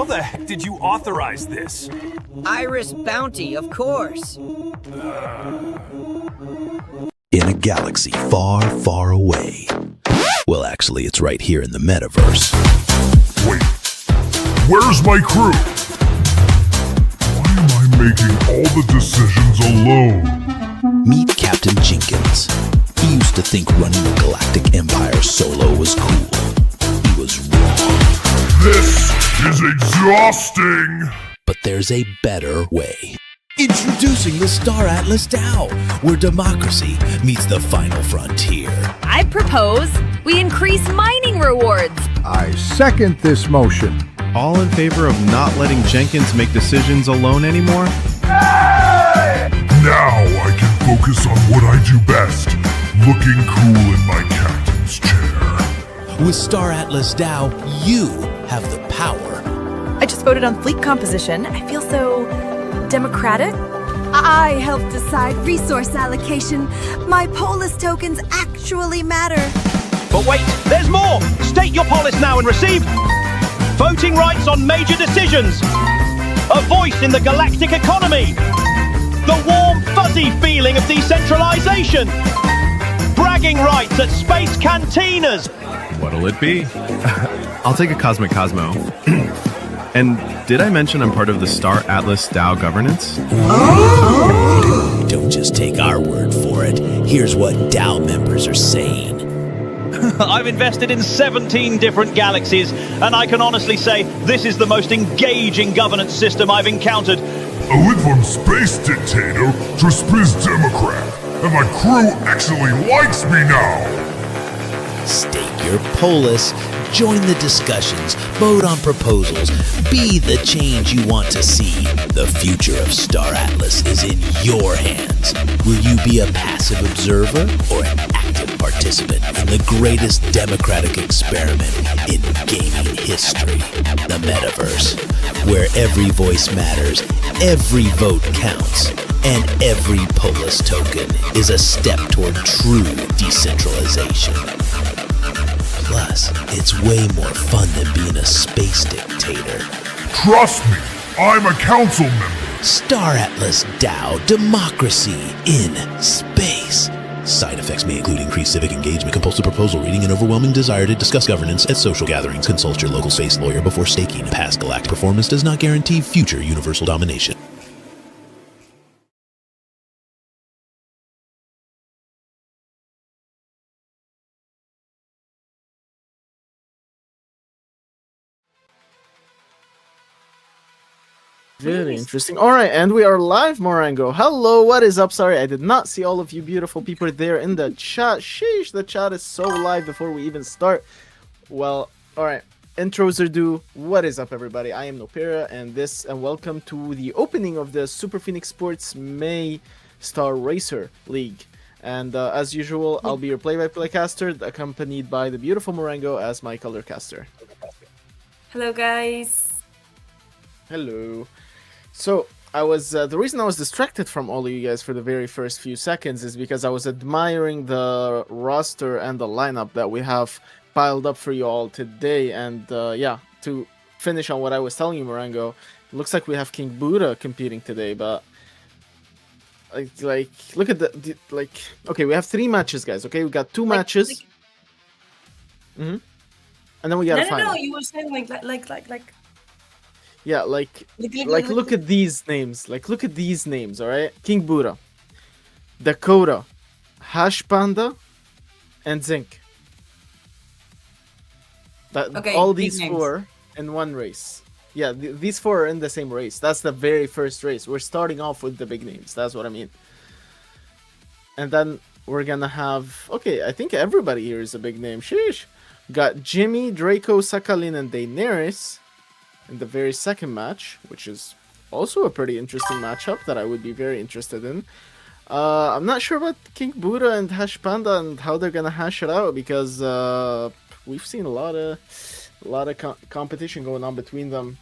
the heck did you authorize this? Iris Bounty, of course. In a galaxy far, far away. Well, actually, it's right here in the metaverse. Wait, where's my crew? Why am I making all the decisions alone? Meet Captain Jenkins. He used to think running a galactic empire solo was cool. He was wrong. This is exhausting! But there's a better way. Introducing the Star Atlas DAO, where democracy meets the final frontier. I propose we increase mining rewards. I second this motion. All in favor of not letting Jenkins make decisions alone anymore? Now I can focus on what I do best, looking cool in my captain's chair. With Star Atlas DAO, you have the power. I just voted on fleet composition. I feel so democratic. I help decide resource allocation. My polis tokens actually matter. But wait, there's more! State your polis now and receive voting rights on major decisions, a voice in the galactic economy, the warm, fuzzy feeling of decentralization, bragging rights at space cantinas. What'll it be? I'll take a Cosmic Cosmo. And did I mention I'm part of the Star Atlas DAO governance? Don't just take our word for it. Here's what DAO members are saying. I've invested in 17 different galaxies, and I can honestly say this is the most engaging governance system I've encountered. I went from space dictator to space democrat, and my crew actually likes me now! Stake your polis, join the discussions, vote on proposals, be the change you want to see. The future of Star Atlas is in your hands. Will you be a passive observer or an active participant in the greatest democratic experiment in gaming history, the metaverse, where every voice matters, every vote counts, and every polis token is a step toward true decentralization. Plus, it's way more fun than being a space dictator. Trust me, I'm a council member. Star Atlas DAO Democracy in Space. Side effects may include increased civic engagement, compulsive proposal reading, and overwhelming desire to discuss governance at social gatherings. Consult your local space lawyer before staking. Past galactic performance does not guarantee future universal domination. Very interesting. All right, and we are live, Morango. Hello, what is up? Sorry, I did not see all of you beautiful people there in the chat. Sheesh, the chat is so live before we even start. Well, all right, intros are due. What is up, everybody? I am Nopera, and welcome to the opening of the Super Phoenix Sports May Star Racer League. And as usual, I'll be your play-by-play caster, accompanied by the beautiful Morango as my color caster. Hello, guys. Hello. So, the reason I was distracted from all of you guys for the very first few seconds is because I was admiring the roster and the lineup that we have piled up for you all today. And yeah, to finish on what I was telling you, Morango, it looks like we have King Buddha competing today, but like look at okay, we have 3 matches, guys. Okay, we got 2 matches. And then we got a final. No, you were saying like. Yeah, like look at these names. Like, look at these names, all right? King Buddha, Dakota, Hash Panda, and Zinc. Okay, all these names. 4 in one race. Yeah, these 4 are in the same race. That's the very first race. We're starting off with the big names. That's what I mean. And then we're gonna have... Okay, I think everybody here is a big name. Sheesh. Got Jimmy, Draco, Sakhalin, and Daenerys in the very second match, which is also a pretty interesting matchup that I would be very interested in. I'm not sure about King Buddha and Hash Panda and how they're gonna hash it out, because we've seen a lot of competition going on between them.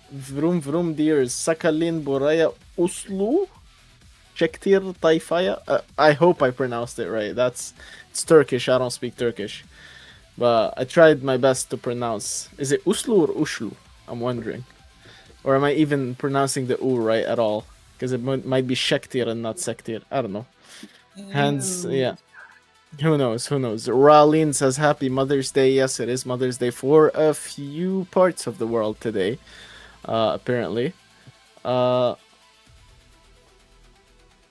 Vroom vroom deers, Sakhalin, Boraya, Uslu, Çektir, Tayfaya. I hope I pronounced it right. It's Turkish. I don't speak Turkish, but I tried my best to pronounce. Is it Uslu or Ushlu? I'm wondering. Or am I even pronouncing the U right at all? Because it might be Shektir and not Sektir. I don't know. Hence, yeah. Who knows? Who knows? Ralin says, Happy Mother's Day. Yes, it is Mother's Day for a few parts of the world today, apparently. Here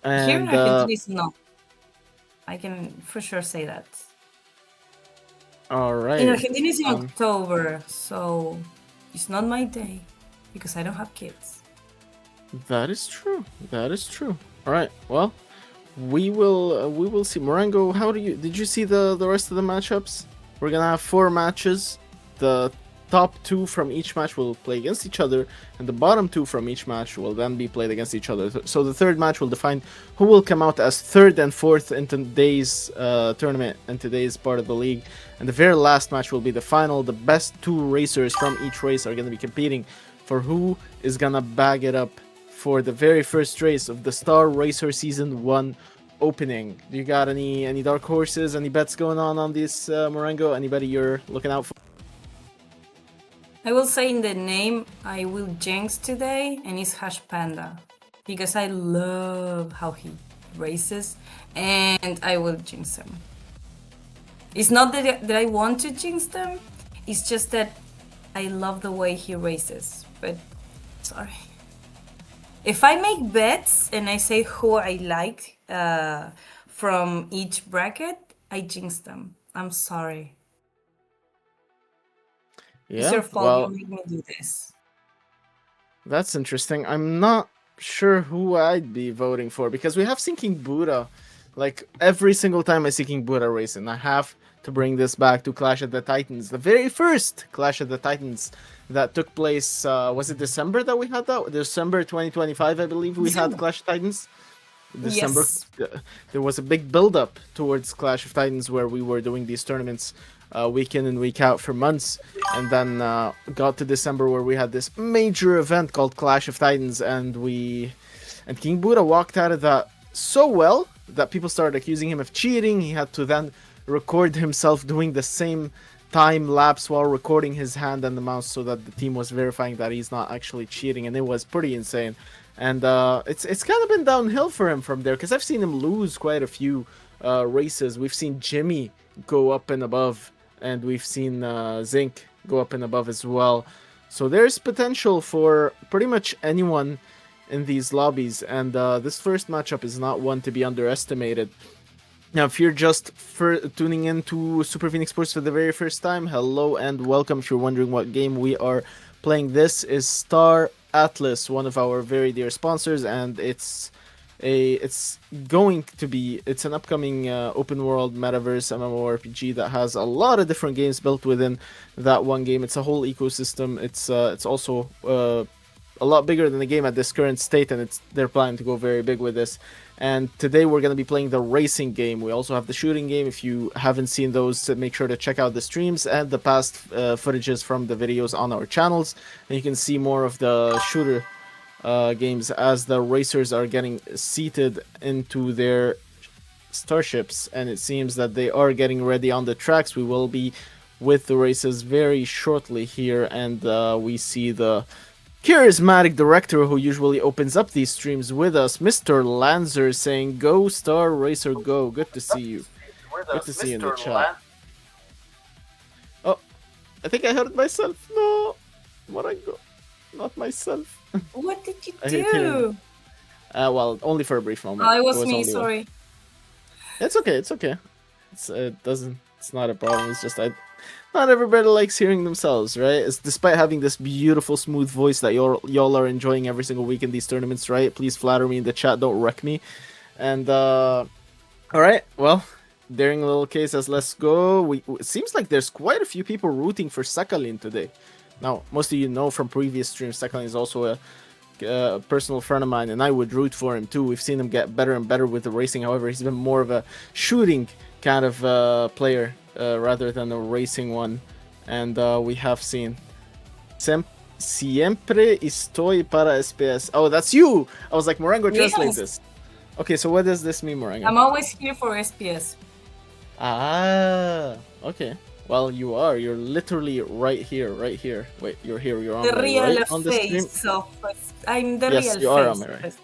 in Argentina is not. I can for sure say that. All right. In Argentina is in October, so it's not my day because I don't have kids. That is true. That is true. All right. Well, we will see. Morango, did you see the rest of the matchups? We're gonna have 4 matches. The top 2 from each match will play against each other, and the bottom 2 from each match will then be played against each other. So the third match will define who will come out as 3rd and 4th in today's tournament and today's part of the league. And the very last match will be the final. The best 2 racers from each race are going to be competing for who is going to bag it up for the very first race of the Star Racer Season 1 opening. Do you got any dark horses, any bets going on this, Morango? Anybody you're looking out for? I will say in the name I will jinx today, and it's Hash Panda, because I love how he races, and I will jinx him. It's not that I want to jinx them, it's just that I love the way he races, but sorry. If I make bets and I say who I like from each bracket, I jinx them. I'm sorry. Yeah, it's your fault, well, you made me do this. That's interesting. I'm not sure who I'd be voting for, because we have seen King Buddha. Like, every single time I see King Buddha racing, I have to bring this back to Clash of the Titans. The very first Clash of the Titans that took place, was it December that we had that? December 2025, I believe we had Clash of Titans. December. Yes. There was a big build-up towards Clash of Titans where we were doing these tournaments week in and week out for months, and then got to December where we had this major event called Clash of Titans, and King Buddha walked out of that so well that people started accusing him of cheating. He had to then record himself doing the same time lapse while recording his hand and the mouse so that the team was verifying that he's not actually cheating, and it was pretty insane. And it's kind of been downhill for him from there, because I've seen him lose quite a few races. We've seen Jimmy go up and above, and we've seen Zinc go up and above as well. So there's potential for pretty much anyone in these lobbies, and this first matchup is not one to be underestimated. Now, if you're just tuning in to Super Phoenix Sports for the very first time, hello and welcome. If you're wondering what game we are playing, this is Star Atlas, one of our very dear sponsors, and it's an upcoming open world metaverse MMORPG that has a lot of different games built within that one game. It's a whole ecosystem. It's also a lot bigger than the game at this current state, and they're planning to go very big with this. And today we're going to be playing the racing game. We also have the shooting game. If you haven't seen those, make sure to check out the streams and the past footages from the videos on our channels, and you can see more of the shooter games as the racers are getting seated into their starships, and it seems that they are getting ready on the tracks. We will be with the races very shortly here, and we see the charismatic director who usually opens up these streams with us, Mr. Lanzer, saying, "Go Star Racer, go." Good to see you. Good to see you in the chat. Oh, I think I heard myself. No, Morango, not myself. What did you do? Well, only for a brief moment. Oh, it was me, sorry. It's okay, it's okay. It's not a problem. It's just not everybody likes hearing themselves, right? It's despite having this beautiful, smooth voice that y'all are enjoying every single week in these tournaments, right? Please flatter me in the chat, don't wreck me. And all right, well, Daring Little K says, "Let's go." It seems like there's quite a few people rooting for Sakhalin today. Now, most of you know from previous streams, Sakhalin is also a personal friend of mine, and I would root for him too. We've seen him get better and better with the racing. However, he's been more of a shooting kind of player rather than a racing one. And we have seen Siempre estoy para SPS. Oh, that's you! I was like, Morango, translate this. Okay, so what does this mean, Morango? I'm always here for SPS. Ah, okay. Well, you are. You're literally right here, right here. Wait, you're here. You're on The my real right on the stream. face of I'm the Yes, real you face. are on my right.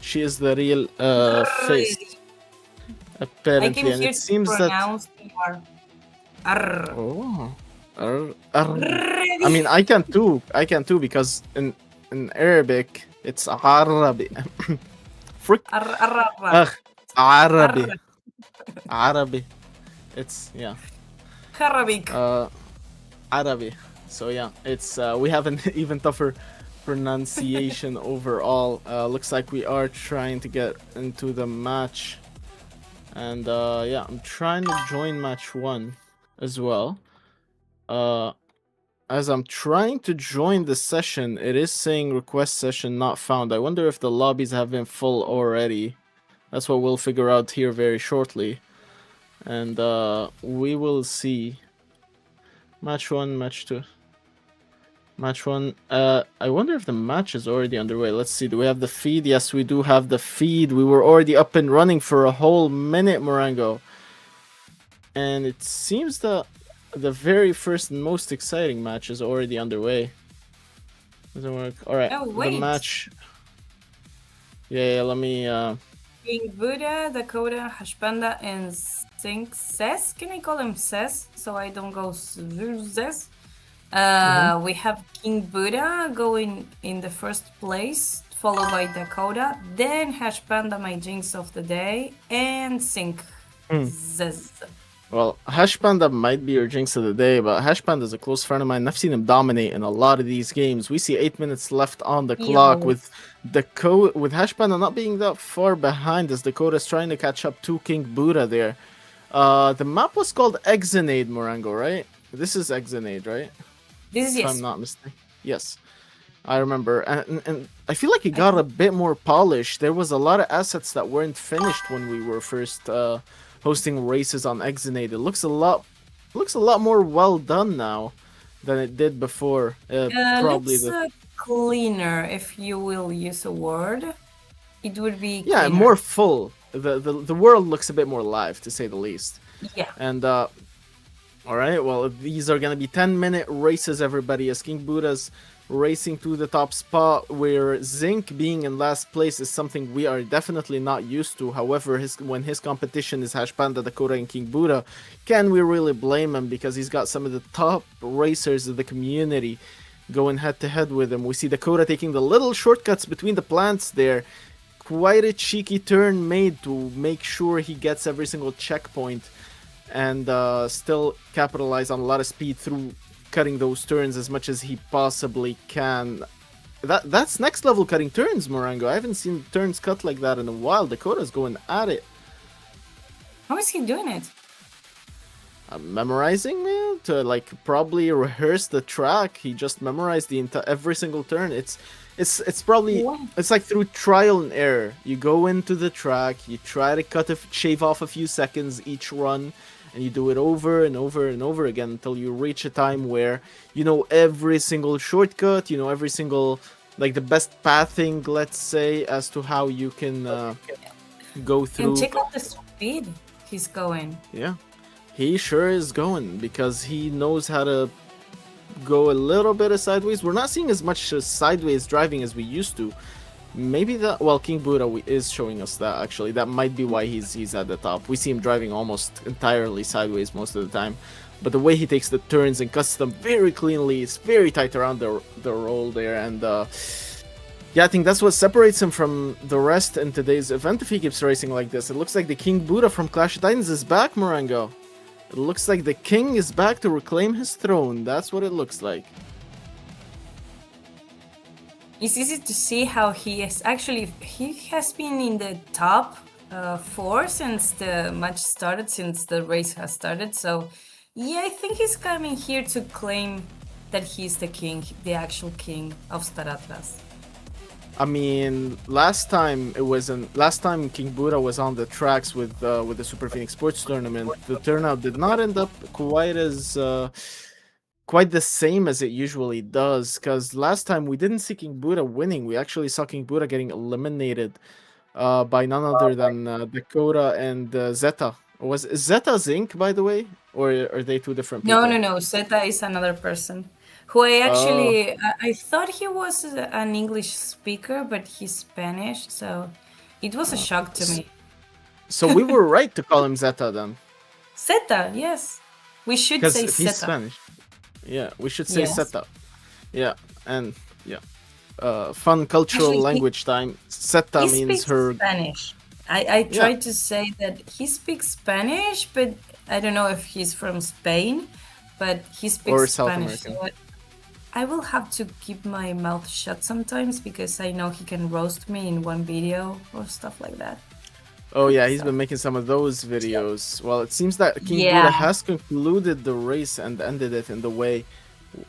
She is the real face. I Apparently, came and here it to seems that. pronounce your R. Oh. I mean, I can too. I can too because in Arabic it's Arabi. Frick. Arabi. Arabi. It's yeah. Arabic. Arabi. So yeah, it's we have an even tougher pronunciation overall. Looks like we are trying to get into the match, and yeah, I'm trying to join match 1 as well. As I'm trying to join the session, it is saying request session not found. I wonder if the lobbies have been full already. That's what we'll figure out here very shortly. And we will see. Match 1, match 2. Match 1. I wonder if the match is already underway. Let's see. Do we have the feed? Yes, we do have the feed. We were already up and running for a whole minute, Morango. And it seems that the very first and most exciting match is already underway. Doesn't work. Alright, Oh, wait. the match. Yeah, let me King Buddha, Dakota, Hashpanda, and Sync Ses. Can I call him Ses so I don't go Ses? We have King Buddha going in the first place, followed by Dakota, then Hashpanda, my jinx of the day, and Sync Ses. Well, Hashpanda might be your jinx of the day, but Hashpanda is a close friend of mine. I've seen him dominate in a lot of these games. We see 8 minutes left on the clock with Hashpanda not being that far behind as Dakota's trying to catch up to King Buddha there. The map was called Exonade, Morango, right? This is Exonade, right? This is If yes. I'm not mistaken. Yes. I remember. And I feel like it got a bit more polished. There was a lot of assets that weren't finished when we were first hosting races on Exonade. It looks a lot more well done now than it did before. Probably looks cleaner, if you will use a word. It would be yeah, cleaner. more full. The world looks a bit more live, to say the least. Yeah. And all right, well, these are gonna be 10-minute races, everybody, as King Buddha's racing to the top spot, where Zinc being in last place is something we are definitely not used to. However, when his competition is Hashpanda, Dakota, and King Buddha, can we really blame him? Because he's got some of the top racers of the community going head-to-head with him. We see Dakota taking the little shortcuts between the plants there. Quite a cheeky turn made to make sure he gets every single checkpoint and still capitalize on a lot of speed through cutting those turns as much as he possibly can. That's next level cutting turns, Morango. I haven't seen turns cut like that in a while. Dakota's going at it. How is he doing it? Memorizing it to like probably rehearse the track. He just memorized every single turn. It's probably it's like through trial and error. You go into the track, you try to shave off a few seconds each run, and you do it over and over and over again until you reach a time where you know every single shortcut, you know every single, like, the best pathing, let's say, as to how you can go through. And check out the speed he's going. Yeah, he sure is going, because he knows how to go a little bit of sideways. We're not seeing as much sideways driving as we used to. Maybe that, well, King Buddha is showing us that, actually. That might be why he's at the top. We see him driving almost entirely sideways most of the time. But the way he takes the turns and cuts them very cleanly, it's very tight around the roll there. And yeah, I think that's what separates him from the rest in today's event if he keeps racing like this. It looks like the King Buddha from Clash of Titans is back, Morango. It looks like the king is back to reclaim his throne. That's what it looks like. It's easy to see how he has been in the top 4 since the match started, since the race has started. So yeah, I think he's coming here to claim that he's the king, the actual king of Star Atlas. I mean, last time King Buddha was on the tracks with the Super Phoenix Sports Tournament, the turnout did not end up quite the same as it usually does, because last time we didn't see King Buddha winning. We actually saw King Buddha getting eliminated by none other than Dakota and Zeta. Was Zeta Zinc, by the way? or are they two different No, people? no, no. Zeta is another person who I actually I thought he was an English speaker, but he's Spanish, so it was a shock to me. So we were right to call him Zeta then. Zeta, yes. We should Because say if he's Zeta. Spanish. Yeah, we should say Yes. Zeta. Yeah, and yeah. Fun cultural Actually, he- language time. Zeta He means speaks her. Spanish. I tried to say that he speaks Spanish, but I don't know if he's from Spain, but he speaks Or South Spanish. American. So I will have to keep my mouth shut sometimes because I know he can roast me in one video or stuff like that. Oh yeah, he's been making some of those videos. Well, it seems that King Yeah. Buddha has concluded the race and ended it in the way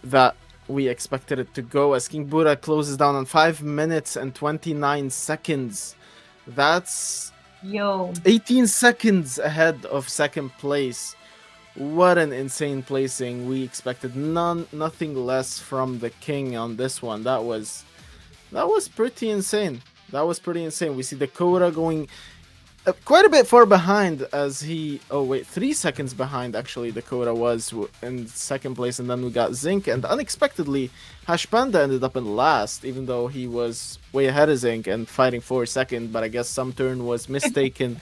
that we expected it to go, as King Buddha closes down on 5 minutes and 29 seconds. That's Yo. 18 seconds ahead of second place. What an insane placing. We expected nothing less from the king on this one. That was pretty insane. That was pretty insane. We see Dakota going quite a bit far behind as he... Oh, wait, 3 seconds behind, actually, Dakota was in second place. And then we got Zinc. And unexpectedly, Hash Panda ended up in last, even though he was way ahead of Zinc and fighting for second. But I guess some turn was mistaken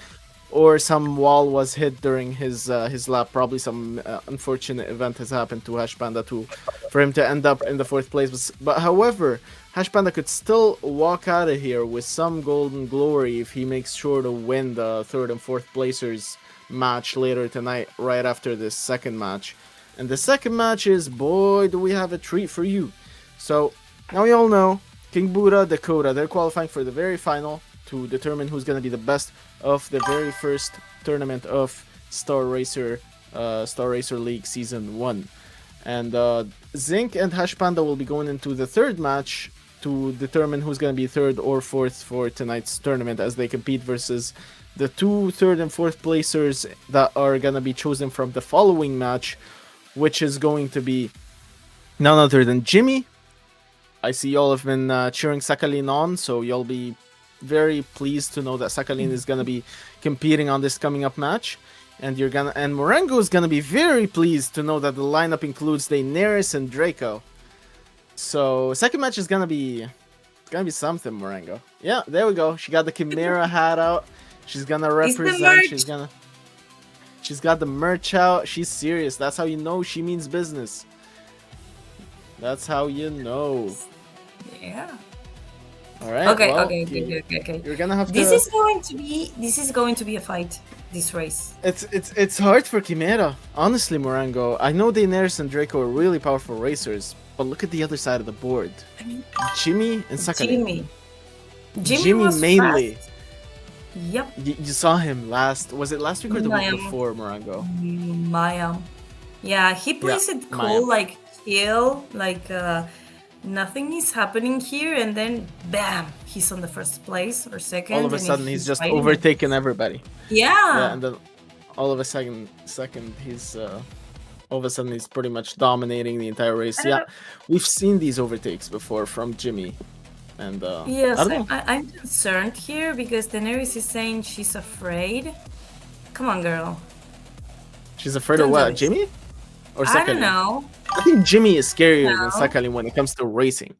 or some wall was hit during his lap. Probably some unfortunate event has happened to Hash Panda for him to end up in the fourth place. But however, Hash Panda could still walk out of here with some golden glory if he makes sure to win the third and fourth placers match later tonight, right after this second match. And the second match is, boy, do we have a treat for you. So now you all know King Buddha, Dakota, they're qualifying for the very final to determine who's going to be the best of the very first tournament of Star Racer League Season 1. And Zinc and Hash Panda will be going into the third match to determine who's going to be third or fourth for tonight's tournament, as they compete versus the two third and fourth placers that are going to be chosen from the following match, which is going to be none other than Jimmy. I see y'all have been cheering Sakhalin on, so y'all be very pleased to know that Sakhalin is gonna be competing on this coming up match, and Morango is gonna be very pleased to know that the lineup includes Daenerys and Draco. So second match is gonna be something, Morango. Yeah, there we go. She got the Chimera hat out. She's gonna represent. She's got the merch out. She's serious. That's how you know she means business. That's how you know. Yeah. All right. Okay, well, okay. You're gonna have to. This is going to be a fight. This race. It's hard for Chimera, honestly, Morango. I know Daenerys and Draco are really powerful racers, but look at the other side of the board. I mean, Jimmy and Sakhalin. Jimmy was mainly. fast. Yep. You saw him last. Was it last week or the week Mayam. before, Morango? Mayam. Yeah, he plays it cool, Mayam. like chill, like nothing is happening here, and then bam, he's on the first place or second. All of a and sudden, he's just fighting. overtaken everybody. Yeah. Yeah, and then all of a second, he's all of a sudden he's pretty much dominating the entire race. Yeah, we've seen these overtakes before from Jimmy, and Yes, I don't know. I'm concerned here because Daenerys is saying she's afraid. Come on, girl. She's afraid Don't of do what? it. Jimmy? Or I don't Sakhalin? know. I think Jimmy is scarier than No. Sakhalin when it comes to racing.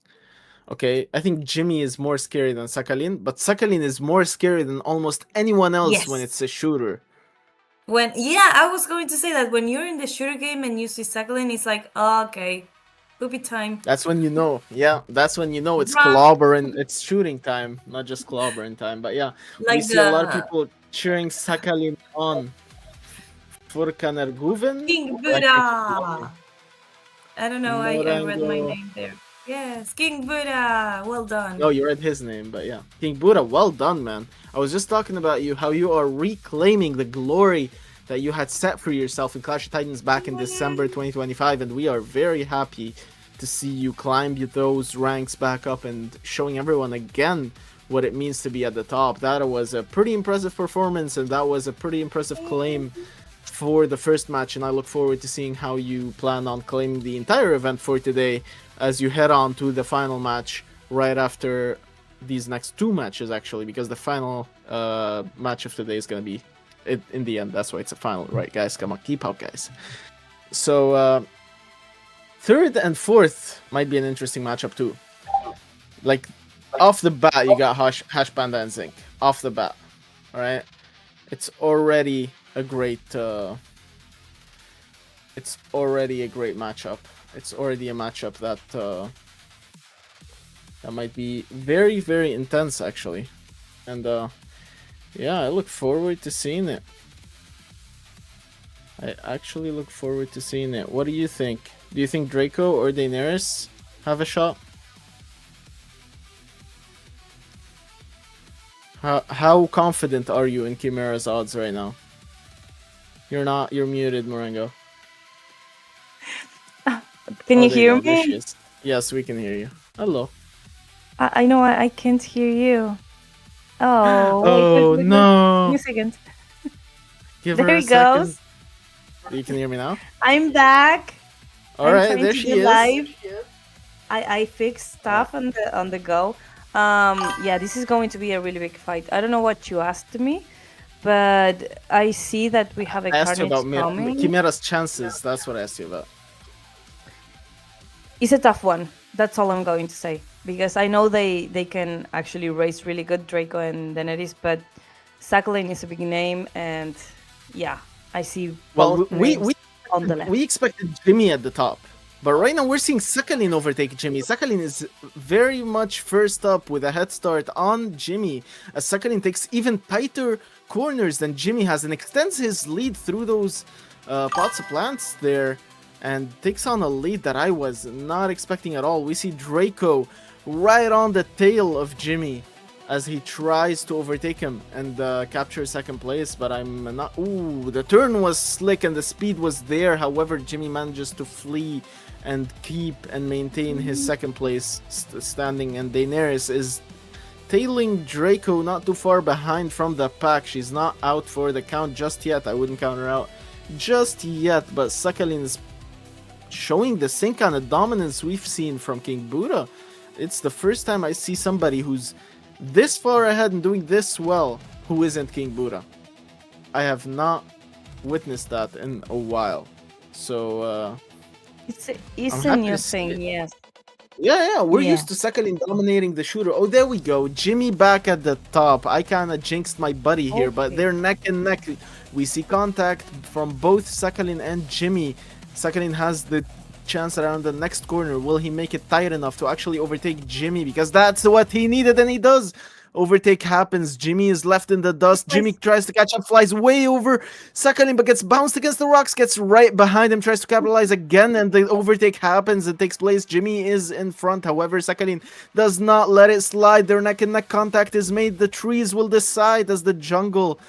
Okay, I think Jimmy is more scary than Sakhalin, but Sakhalin is more scary than almost anyone else Yes. when it's a shooter. I was going to say that when you're in the shooter game and you see Sakhalin, it's like, oh, okay, poopy time. That's when you know. Yeah, that's when you know it's Right. clobbering. It's shooting time, not just clobbering time. But yeah, we Like see a lot of the- people cheering Sakhalin on. Furkan Erguven? King Like Buddha. I don't know. I read my Morango. name there. Yes, King Buddha. Well done. No, you read his name, but yeah. King Buddha, well done, man. I was just talking about you, how you are reclaiming the glory that you had set for yourself in Clash of Titans back in December 2025, and we are very happy to see you climb those ranks back up and showing everyone again what it means to be at the top. That was a pretty impressive performance, and that was a pretty impressive claim for the first match, and I look forward to seeing how you plan on claiming the entire event for today as you head on to the final match right after these next two matches, actually, because the final match of today is going to be in the end. That's why it's a final, right, guys? Come on, keep up, guys. So third and fourth might be an interesting matchup too. Like off the bat, you got Hash Panda and Zinc. Off the bat, all right. It's already a great. It's already a great matchup. It's already a matchup that that might be very, very intense, actually. And yeah, I look forward to seeing it. I actually look forward to seeing it. What do you think? Do you think Draco or Daenerys have a shot? How confident are you in Chimera's odds right now? You're not. You're muted, Marengo. Can you hear There me? she is. Yes, we can hear you. Hello. I know I can't hear you. Oh. Oh, wait, no. Give me a second. Give There her a he goes. second. You can hear me now? I'm back. All right, trying there to she be is. live. I fixed stuff on the go. Yeah, this is going to be a really big fight. I don't know what you asked me, but I see that we have a I asked you Carnage about coming. Chimera's chances. That's what I asked you about. It's a tough one. That's all I'm going to say. Because I know they can actually race really good, Draco and Daenerys, but Sakhalin is a big name, and yeah, I see both names on the left. We expected Jimmy at the top, but right now we're seeing Sakhalin overtake Jimmy. Sakhalin is very much first up with a head start on Jimmy, as Sakhalin takes even tighter corners than Jimmy has and extends his lead through those pots of plants there, and takes on a lead that I was not expecting at all. We see Draco right on the tail of Jimmy as he tries to overtake him and capture second place, but I'm not. Ooh, the turn was slick and the speed was there. However, Jimmy manages to flee and keep and maintain his second place standing, and Daenerys is tailing Draco not too far behind from the pack. She's not out for the count just yet. I wouldn't count her out just yet, but Sakhalin is showing the same kind of dominance we've seen from King Buddha. It's the first time I see somebody who's this far ahead and doing this well who isn't King Buddha. I have not witnessed that in a while. So It's a happy new to see thing, it. yes. yeah, we're Yeah. used to Sakhalin dominating the shooter. Oh, there we go. Jimmy back at the top. I kind of jinxed my buddy here, but Okay. they're neck and neck. We see contact from both Sakhalin and Jimmy. Sakhalin has the chance around the next corner. Will he make it tight enough to actually overtake Jimmy? Because that's what he needed, and he does. Overtake happens. Jimmy is left in the dust. Jimmy tries to catch up, flies way over Sakhalin, but gets bounced against the rocks, gets right behind him, tries to capitalize again, and the overtake happens. It takes place. Jimmy is in front. However, Sakhalin does not let it slide. Their neck and neck contact is made. The trees will decide as the jungle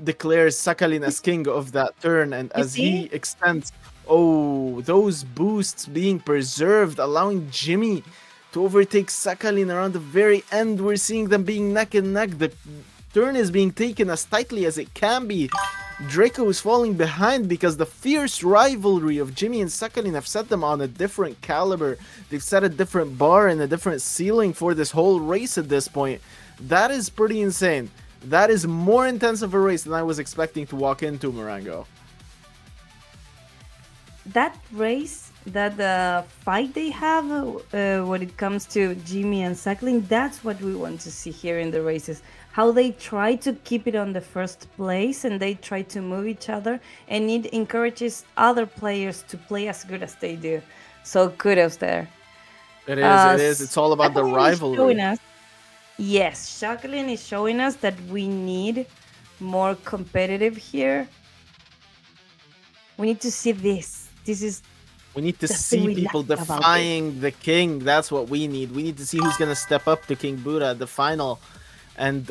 declares Sakhalin as king of that turn, and as he extends. Oh, those boosts being preserved, allowing Jimmy to overtake Sakhalin around the very end. We're seeing them being neck and neck. The turn is being taken as tightly as it can be. Draco is falling behind because the fierce rivalry of Jimmy and Sakhalin have set them on a different caliber. They've set a different bar and a different ceiling for this whole race at this point. That is pretty insane. That is more intense of a race than I was expecting to walk into, Marengo. That race, that fight they have when it comes to Jimmy and Sakhalin, that's what we want to see here in the races. How they try to keep it on the first place and they try to move each other, and it encourages other players to play as good as they do. So kudos there. It is. It's all about the Sakhalin is rivalry. showing us, yes, Sakhalin is showing us that we need more competitive here. We need to see this. This is We need to the thing see we people like about it. defying the king. That's what we need. We need to see who's going to step up to King Buddha at the final and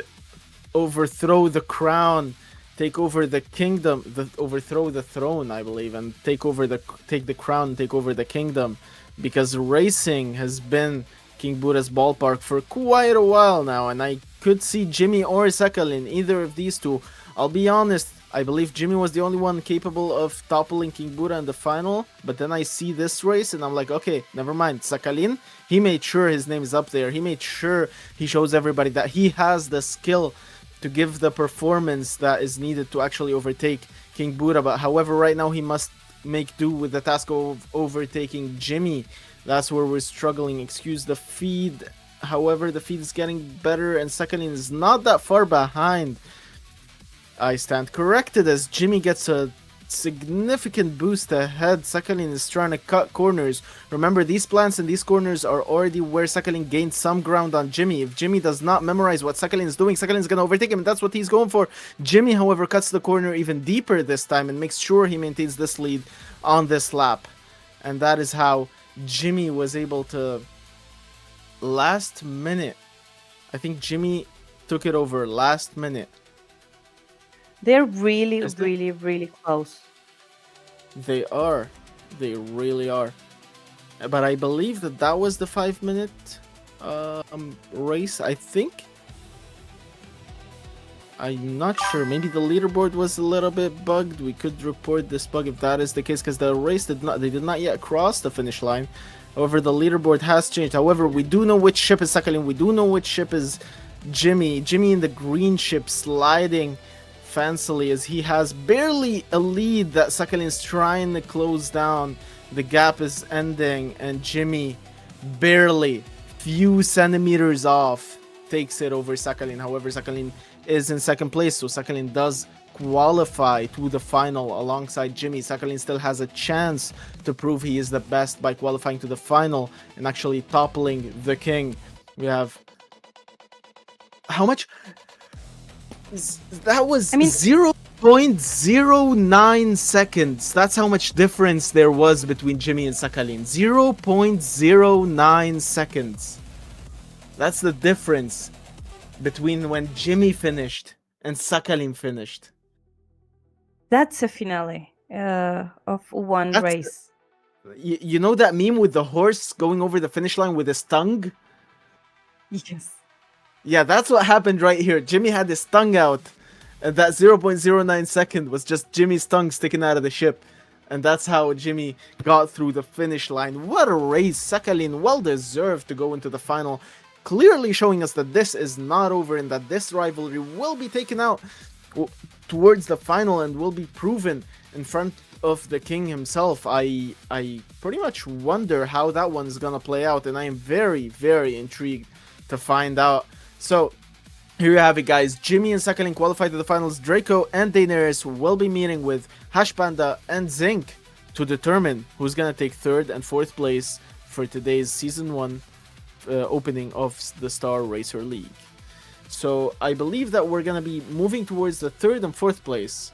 overthrow the crown, take over the kingdom, overthrow the throne, I believe, and take the crown, take over the kingdom. Because racing has been King Buddha's ballpark for quite a while now, and I could see Jimmy or Sakhalin, either of these two. I'll be honest, I believe Jimmy was the only one capable of toppling King Buddha in the final, but then I see this race and I'm like, okay, never mind. Sakhalin, he made sure his name is up there. He made sure he shows everybody that he has the skill to give the performance that is needed to actually overtake King Buddha. But however, right now he must make do with the task of overtaking Jimmy. That's where we're struggling. Excuse the feed. However, the feed is getting better and Sakhalin is not that far behind. I stand corrected as Jimmy gets a significant boost ahead. Sakhalin is trying to cut corners. Remember, these plants and these corners are already where Sakhalin gained some ground on Jimmy. If Jimmy does not memorize what Sakhalin is doing, Sakhalin is going to overtake him, and that's what he's going for. Jimmy, however, cuts the corner even deeper this time and makes sure he maintains this lead on this lap. And that is how Jimmy was able to... Last minute. I think Jimmy took it over last minute. They're really, really close. They are. They really are. But I believe that was the 5-minute race, I think. I'm not sure. Maybe the leaderboard was a little bit bugged. We could report this bug if that is the case, because the race did not yet cross the finish line. However, the leaderboard has changed. However, we do know which ship is Sakhalin. We do know which ship is Jimmy. Jimmy in the green ship sliding fancily as he has barely a lead that Sakhalin's trying to close down. The gap is ending and Jimmy barely, few centimeters off, takes it over Sakhalin. However, Sakhalin is in second place, so Sakhalin does qualify to the final alongside Jimmy. Sakhalin still has a chance to prove he is the best by qualifying to the final and actually toppling the king. We have... How much? That was 0.09 seconds. That's how much difference there was between Jimmy and Sakhalin. 0.09 seconds. That's the difference between when Jimmy finished and Sakhalin finished. That's a finale of one race. You know that meme with the horse going over the finish line with his tongue? Yes. Yeah, that's what happened right here. Jimmy had his tongue out, and that 0.09 second was just Jimmy's tongue sticking out of the ship. And that's how Jimmy got through the finish line. What a race. Sakhalin well deserved to go into the final, clearly showing us that this is not over and that this rivalry will be taken out towards the final and will be proven in front of the king himself. I pretty much wonder how that one is gonna play out, and I am very, very intrigued to find out. So here you have it, guys. Jimmy and Sakhalin qualified to the finals. Draco and Daenerys will be meeting with Hash Panda and Zinc to determine who's gonna take third and fourth place for today's season 1 opening of the Star Racer League. So I believe that we're gonna be moving towards the third and fourth place,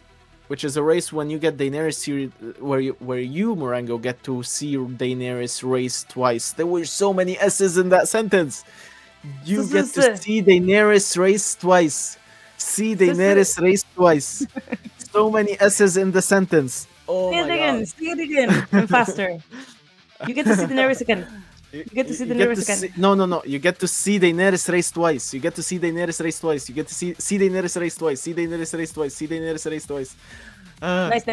which is a race when you get Daenerys series, where you Morango get to see Daenerys race twice. There were so many S's in that sentence. You get to see Daenerys race twice. See Daenerys race twice. So many S's in the sentence. Oh say it again. God. Say it again. And faster. You get to see Daenerys again. You get to see Daenerys again. No. You get to see Daenerys race twice. You get to see Daenerys race twice. You get to see Daenerys race twice. See Daenerys race twice. See Daenerys race twice. Nice.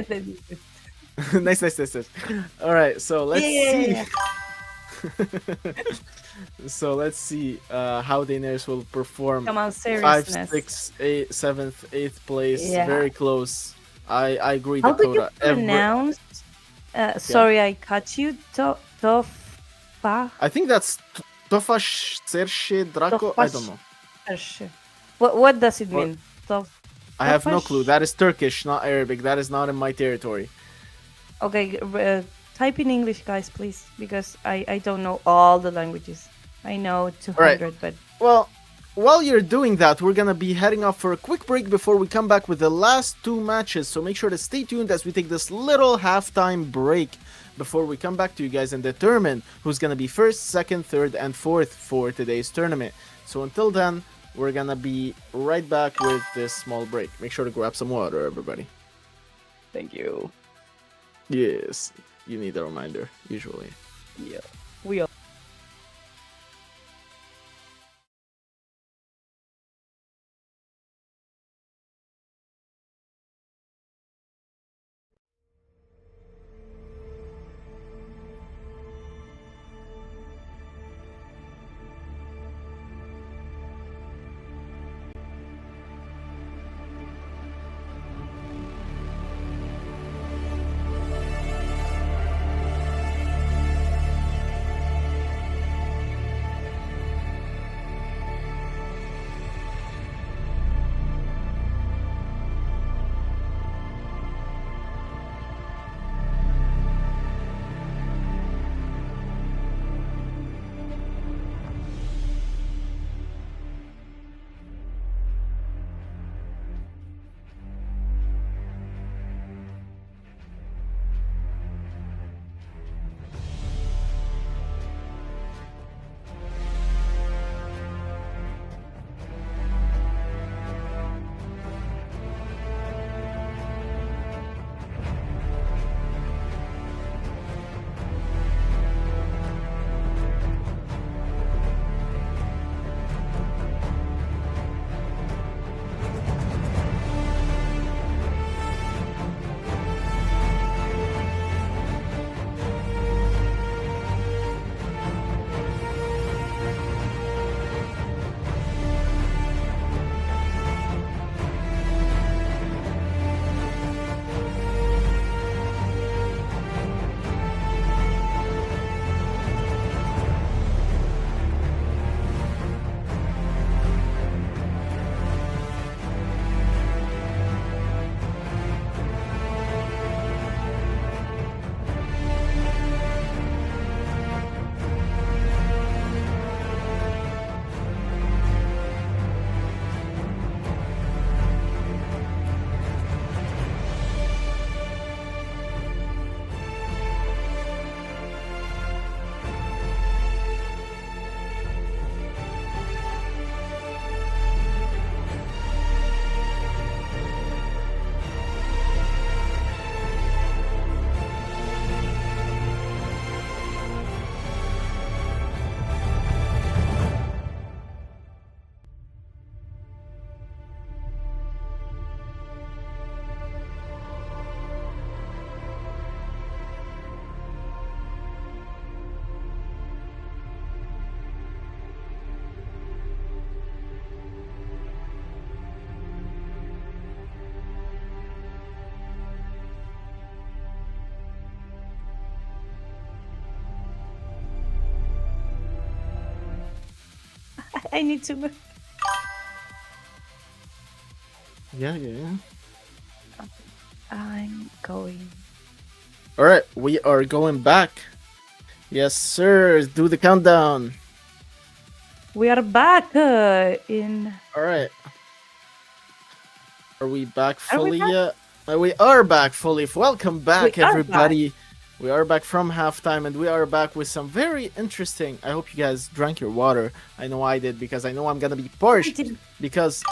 nice. All right, so let's see. Yeah. So let's see how Daenerys will perform. Come on, 5, seriousness. 6, 8, 7th, 8th place. Yeah. Very close. I agree, How do you Dakota. pronounce? Sorry, I cut you. Tofa. I think that's Tofash Serche Draco. I don't know. What does it mean? I have no clue. That is Turkish, not Arabic. That is not in my territory. Okay, type in English, guys, please, because I don't know all the languages. I know 200, right. but... Well, while you're doing that, we're gonna be heading off for a quick break before we come back with the last 2 matches. So make sure to stay tuned as we take this little halftime break before we come back to you guys and determine who's gonna be first, second, third, and fourth for today's tournament. So until then, we're gonna be right back with this small break. Make sure to grab some water, everybody. Thank you. Yes, you need a reminder, usually. Yeah, we are. I need to move. Yeah. I'm going. All right, we are going back. Yes, sir. Do the countdown. We are back in. All right. Are we back Are we fully back? yet? We are back fully. Welcome back, We are everybody. We are back from halftime, and we are back with some very interesting. I hope you guys drank your water. I know I did, because I know I'm gonna be parched. Because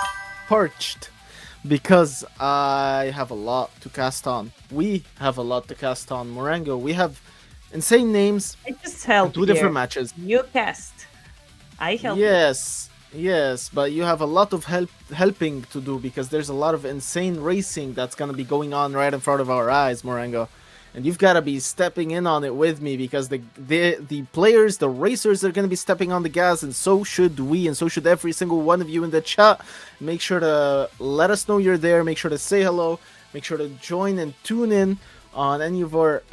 I have a lot to cast on. We have a lot to cast on. Morango, we have insane names. I just helped. Two different matches. You cast. I help. Yes, but you have a lot of helping to do, because there's a lot of insane racing that's gonna be going on right in front of our eyes, Morango. And you've got to be stepping in on it with me, because the players, the racers, are going to be stepping on the gas, and so should we, and so should every single one of you in the chat. Make sure to let us know you're there. Make sure to say hello. Make sure to join and tune in on any of our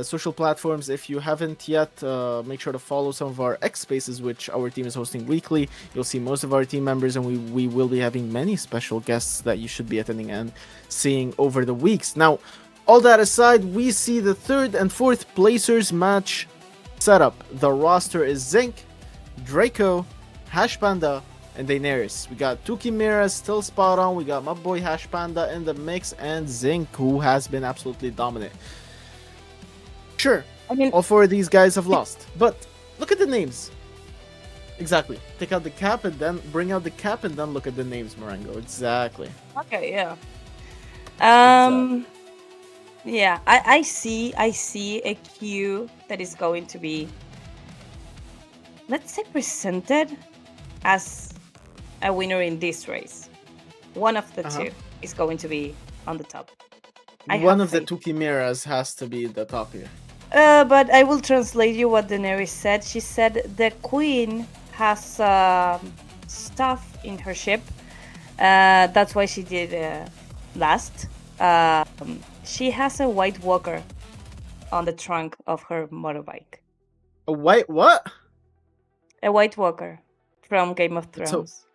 social platforms. If you haven't yet, make sure to follow some of our X Spaces, which our team is hosting weekly. You'll see most of our team members, and we will be having many special guests that you should be attending and seeing over the weeks. Now, all that aside, we see the third and fourth placers match setup. The roster is Zinc, Draco, Hash Panda, and Daenerys. We got two Chimeras still spot on. We got my boy Hash Panda in the mix, and Zinc, who has been absolutely dominant. Sure, I mean, all four of these guys have lost, but look at the names. Exactly. Take out the cap and then bring out the cap and then look at the names, Morango. Exactly. Okay, yeah. Yeah, I see a queue that is going to be, let's say, presented as a winner in this race. One of the two is going to be on the top. One of the two Chimeras has to be the top here. But I will translate you what Daenerys said. She said the queen has stuff in her ship. That's why she did last. She has a White Walker on the trunk of her motorbike. A white what? A White Walker from Game of Thrones.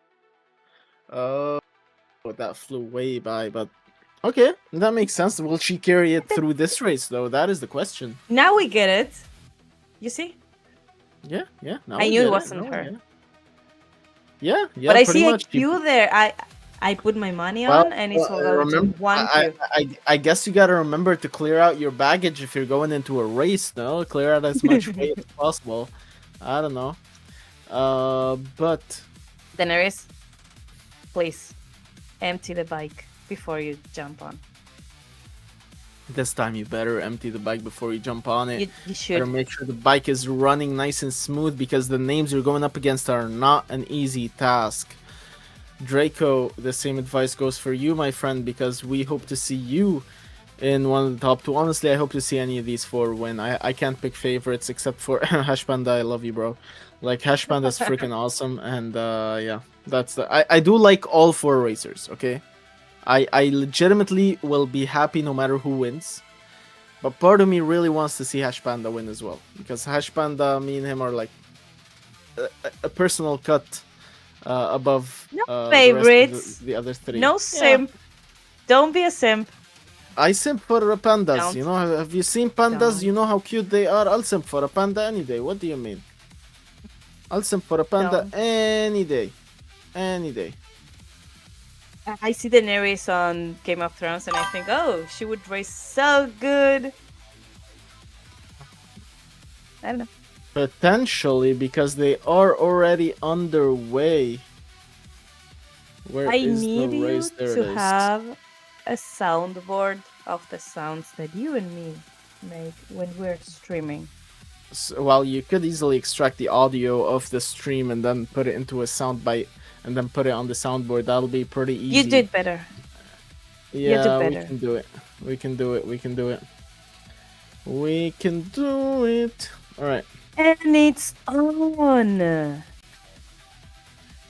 That flew way by, but okay, that makes sense. Will she carry it through this race, though? That is the question. Now we get it. You see? Yeah. Now I knew it wasn't her. Yeah. But I see a queue there. I put my money on, and it's remember, one. I guess you gotta remember to clear out your baggage if you're going into a race. No, clear out as much weight as possible. I don't know, but Daenerys, please empty the bike before you jump on. This time you better empty the bike before you jump on it. You should. Better make sure the bike is running nice and smooth, because the names you're going up against are not an easy task. Draco, the same advice goes for you, my friend, because we hope to see you in one of the top two. Honestly, I hope to see any of these four win. I can't pick favorites except for Hash Panda. I love you, bro. Like, Hash Panda's freaking awesome, and yeah, that's the. I do like all four racers. Okay, I legitimately will be happy no matter who wins, but part of me really wants to see Hash Panda win as well, because Hash Panda, me and him are like a personal cut. Above favorites, the other three. No simp. Don't be a simp. I simp for a pandas. Don't. You know, have you seen pandas? Don't. You know how cute they are. I'll simp for a panda any day. What do you mean? I'll simp for a panda any day. Any day. I see Daenerys on Game of Thrones, and I think, oh, she would race so good. I don't know. Potentially, because they are already underway. Where I is need the race? you There to it is. have a soundboard of the sounds that you and me make when we're streaming. So, well, you could easily extract the audio of the stream and then put it into a soundbite and then put it on the soundboard. That'll be pretty easy. You did better. Yeah, you we can do it. We can do it. We can do it. We can do it. All right. And it's on.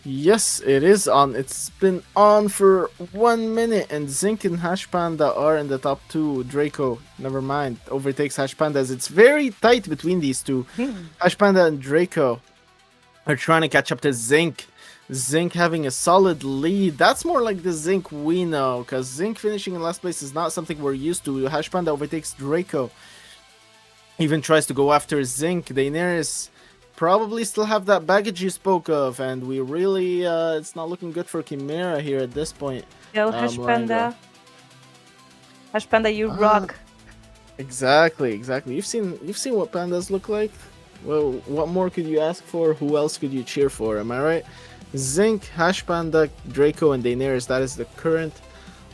Yes, it is on. It's been on for 1 minute, and Zinc and Hash Panda are in the top two. Draco, never mind, overtakes Hash Panda, as it's very tight between these two. Hash Panda and Draco are trying to catch up to Zinc. Zinc having a solid lead. That's more like the Zinc we know, because Zinc finishing in last place is not something we're used to. Hash Panda overtakes Draco. Even tries to go after Zinc. Daenerys probably still have that baggage you spoke of, and we really, it's not looking good for Chimera here at this point. Yo, Hash Panda. Hash Panda, you rock. Exactly. You've seen what pandas look like. Well, what more could you ask for? Who else could you cheer for? Am I right? Zinc, Hash Panda, Draco, and Daenerys. That is the current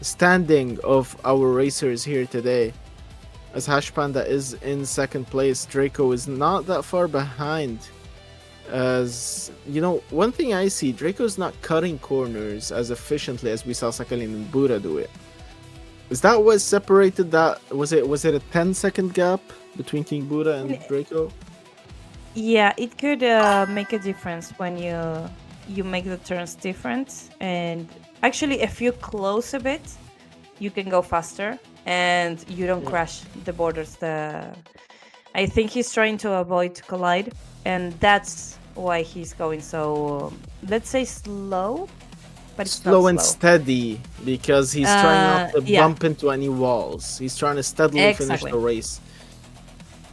standing of our racers here today. As Hash Panda is in second place, Draco is not that far behind. As you know, one thing I see, Draco's not cutting corners as efficiently as we saw Sakhalin and Buddha do it. Is that what separated that? Was it a 10-second gap between King Buddha and Draco? Yeah, it could make a difference when you make the turns different, and actually if you close a bit you can go faster and you don't crash the borders. I think he's trying to avoid collide, and that's why he's going so, let's say, slow, but it's slow not and steady, because he's trying not to bump into any walls. He's trying to steadily finish the race.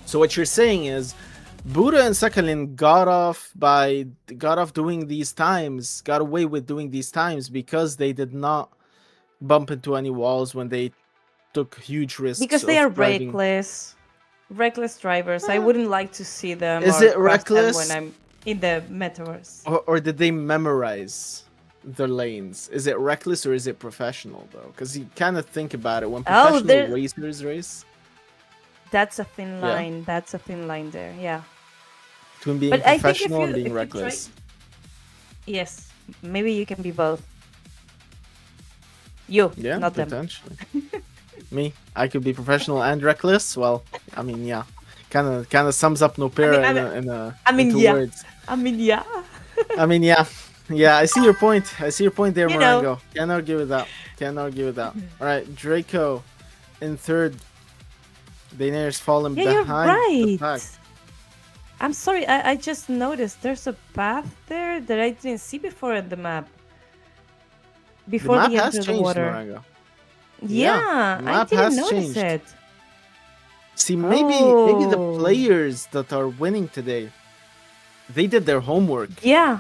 So what you're saying is Buddha and Sakhalin got off doing these times, got away with doing these times because they did not bump into any walls when they took huge risks. Because they are driving. reckless drivers. I wouldn't like to see them. Is or it reckless when I'm in the metaverse? Or did they memorize the lanes? Is it reckless or is it professional though? Because you kind of think about it when professional racers race. That's a thin line. That's a thin line there. Yeah. Between being professional and being reckless. Yes, maybe you can be both. You, not them. Potentially. Me, I could be professional and reckless. Well, I mean, yeah, kind of sums up Nopera in two words. I mean, yeah. I mean, yeah. I see your point. There, Marengo. Can't argue with that. All right, Draco in third. Daenerys falling behind the pack. I'm sorry, I just noticed there's a path there that I didn't see before in the map. Before the map we has enter changed, the water. Marengo. Yeah, I didn't notice it. See, maybe the players that are winning today, they did their homework. Yeah.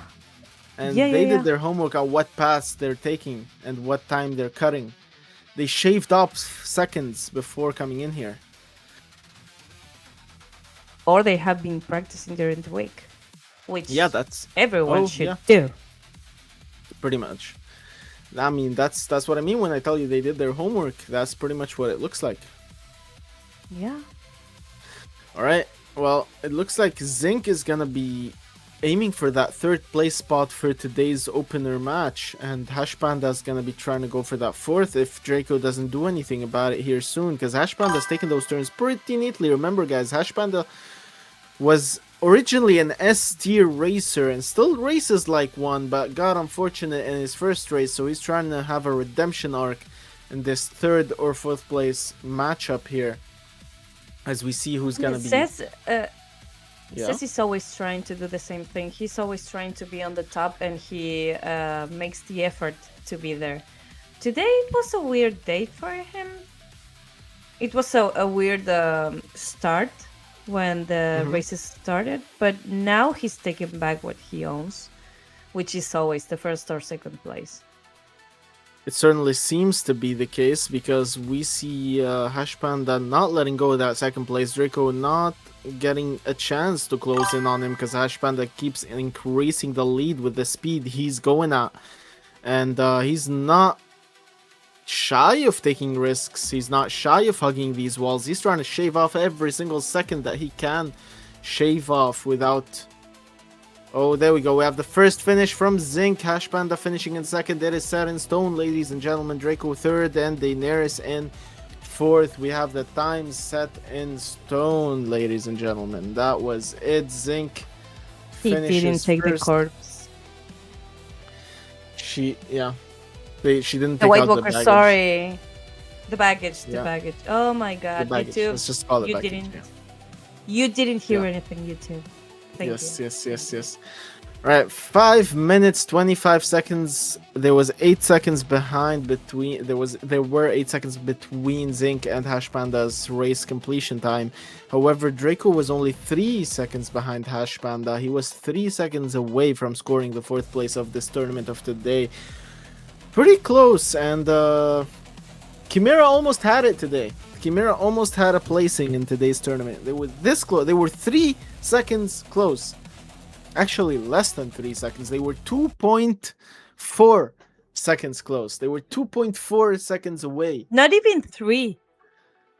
And they did their homework on what paths they're taking and what time they're cutting. They shaved off seconds before coming in here. Or they have been practicing during the week, which everyone should do. Pretty much. I mean, that's what I mean when I tell you they did their homework. That's pretty much what it looks like. Yeah. All right. Well, it looks like Zinc is gonna be aiming for that third place spot for today's opener match, and Hash Panda is gonna be trying to go for that fourth if Draco doesn't do anything about it here soon, because Hash Panda's taking those turns pretty neatly. Remember, guys, Hash Panda was originally an S tier racer and still races like one, but got unfortunate in his first race, so he's trying to have a redemption arc in this third or fourth place matchup here, as we see who's gonna be. Says he's always trying to do the same thing. He's always trying to be on the top, and he makes the effort to be there. Today it was a weird day for him. It was a weird start when the races started, but now he's taking back what he owns, which is always the first or second place. It certainly seems to be the case, because we see Hash Panda not letting go of that second place, Draco not getting a chance to close in on him, because Hash Panda keeps increasing the lead with the speed he's going at, and he's not shy of taking risks. He's not shy of hugging these walls. He's trying to shave off every single second that he can shave off without... Oh, there we go. We have the first finish from Zinc. Hash Panda finishing in second. It is set in stone, ladies and gentlemen. Draco third and Daenerys in fourth. We have the time set in stone, ladies and gentlemen. That was it. Zinc finishes He didn't take first. the corpse. She didn't The take White out Walker, the baggage. sorry. The baggage. Yeah. Oh my god, baggage. YouTube. Let's just call it you baggage, didn't. yeah. You didn't hear anything, YouTube. Thank you. Yes. All All right, 5 minutes 25 seconds. There was 8 seconds behind between. There were 8 seconds between Zinc and Hash Panda's race completion time. However, Draco was only 3 seconds behind Hash Panda. He was 3 seconds away from scoring the 4th place of this tournament of today. Pretty close, and Chimera almost had it today. Chimera almost had a placing in today's tournament. They were this close. They were 3 seconds close. Actually, less than 3 seconds. They were 2.4 seconds close. They were 2.4 seconds away. Not even 3.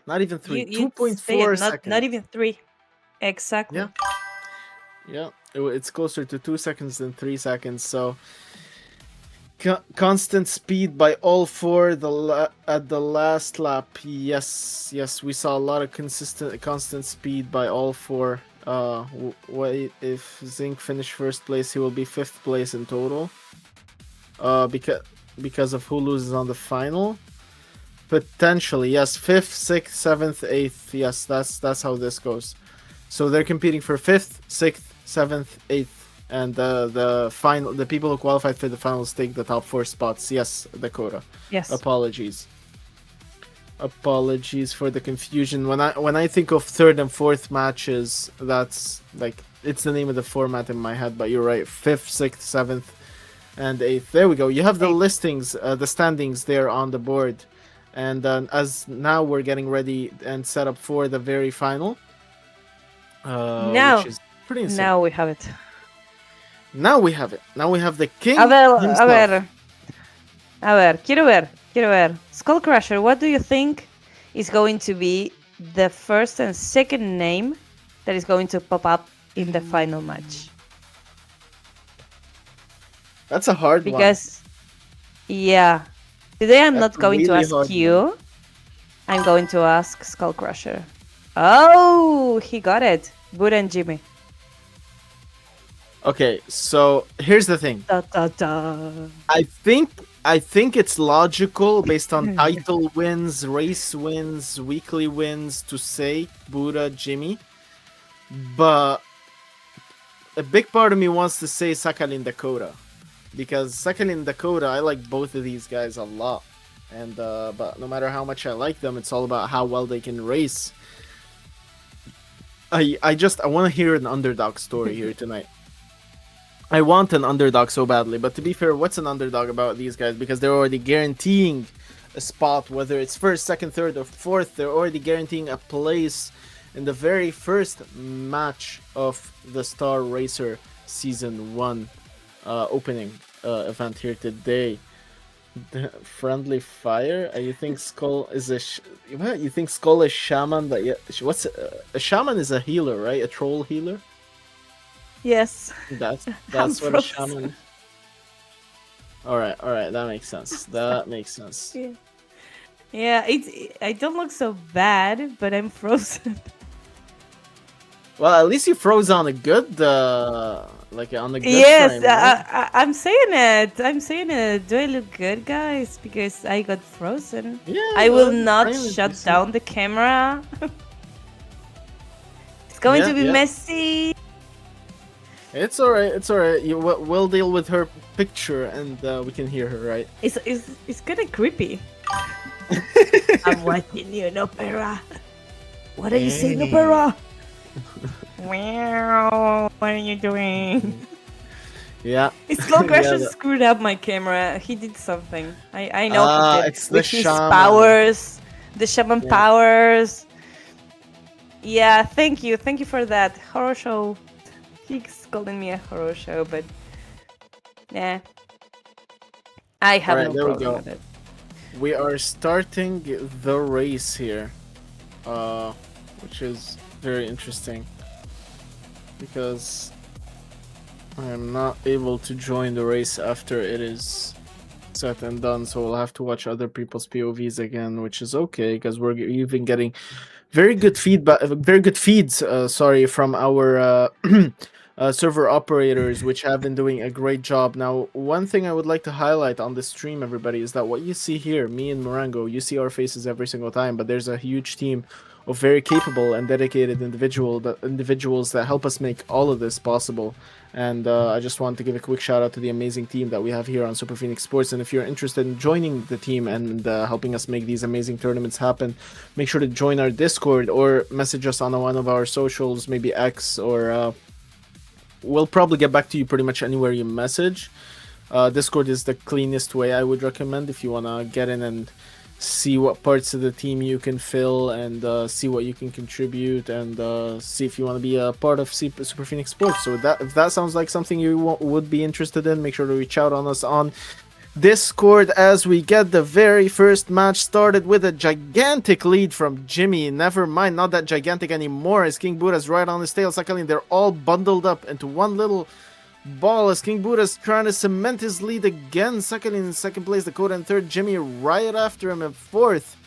Not even 3. You 2.4 seconds. Not even 3. Exactly. Yeah. Yeah. It's closer to 2 seconds than 3 seconds. So constant speed by all 4 at the last lap. Yes, we saw a lot of constant speed by all 4. If Zinc finished 1st place, he will be 5th place in total. Because of who loses on the final. Potentially, yes, 5th, 6th, 7th, 8th. Yes, that's how this goes. So they're competing for 5th, 6th, 7th, 8th, and the people who qualified for the finals take the top 4 spots. Yes, Dakota. Yes. Apologies for the confusion. When I think of 3rd and 4th matches, that's like it's the name of the format in my head. But you're right, 5th, 6th, 7th, and 8th. There we go. You have the listings, the standings there on the board, and as now we're getting ready and set up for the very final. Which is pretty insane. Now we have it. Now we have it. Now we have the king. A ver, quiero ver. Skullcrusher, what do you think is going to be the 1st and 2nd name that is going to pop up in the final match? That's a hard one. Because, yeah, today I'm not going to really ask you. I'm going to ask Skullcrusher. Oh, he got it. Buddha and Jimmy. Okay, so here's the thing. Da, da, da. I think it's logical based on title wins, race wins, weekly wins to say Buddha, Jimmy. But a big part of me wants to say Sakhalin Dakota. Because Sakhalin Dakota, I like both of these guys a lot. And but no matter how much I like them, it's all about how well they can race. I want to hear an underdog story here tonight. I want an underdog so badly, but to be fair, what's an underdog about these guys? Because they're already guaranteeing a spot, whether it's 1st, 2nd, 3rd, or 4th. They're already guaranteeing a place in the very first match of the Star Racer Season 1 opening event here today. Friendly Fire? You think Skull is what? You think Skull is Shaman? But yeah, what's a Shaman is a healer, right? A troll healer. Yes. That's what a shaman. All right, that makes sense. Yeah, I don't look so bad, but I'm frozen. Well, at least you froze on a good, like on the good. Yes, frame, right? I'm saying it. Do I look good, guys? Because I got frozen. Yeah. I will not shut down the camera. It's going to be messy. It's alright. We'll deal with her picture, and we can hear her, right? It's kind of creepy. I'm watching you in opera. What are you saying, opera? Wow, what are you doing? Yeah. Skullcrusher screwed up my camera. He did something. I know he did. It's the With his shaman. powers, the shaman powers. Yeah, thank you for that horror show. He's calling me a horror show, but yeah, I have no problem with it. We are starting the race here, which is very interesting because I am not able to join the race after it is set and done, so we'll have to watch other people's POVs again, which is okay because we've been getting very good feedback, very good feeds. From our server operators, which have been doing a great job. Now, one thing I would like to highlight on this stream, everybody, is that what you see here, me and Morango, you see our faces every single time, but there's a huge team of very capable and dedicated individuals that help us make all of this possible. And I just want to give a quick shout out to the amazing team that we have here on Super Phoenix Sports. And if you're interested in joining the team and helping us make these amazing tournaments happen, make sure to join our Discord or message us on one of our socials, maybe X, or we'll probably get back to you pretty much anywhere you message. Discord is the cleanest way I would recommend if you want to get in and see what parts of the team you can fill and see what you can contribute and see if you want to be a part of Super Phoenix Sports. So if that sounds like something you would be interested in, make sure to reach out on us on Discord as we get the very first match started with a gigantic lead from Jimmy. Never mind, not that gigantic anymore, as King Buddha's right on his tail. Sakhalin, they're all bundled up into one little ball as King Buddha's trying to cement his lead again. Sakhalin in second place, Dakota in third, Jimmy right after him in fourth.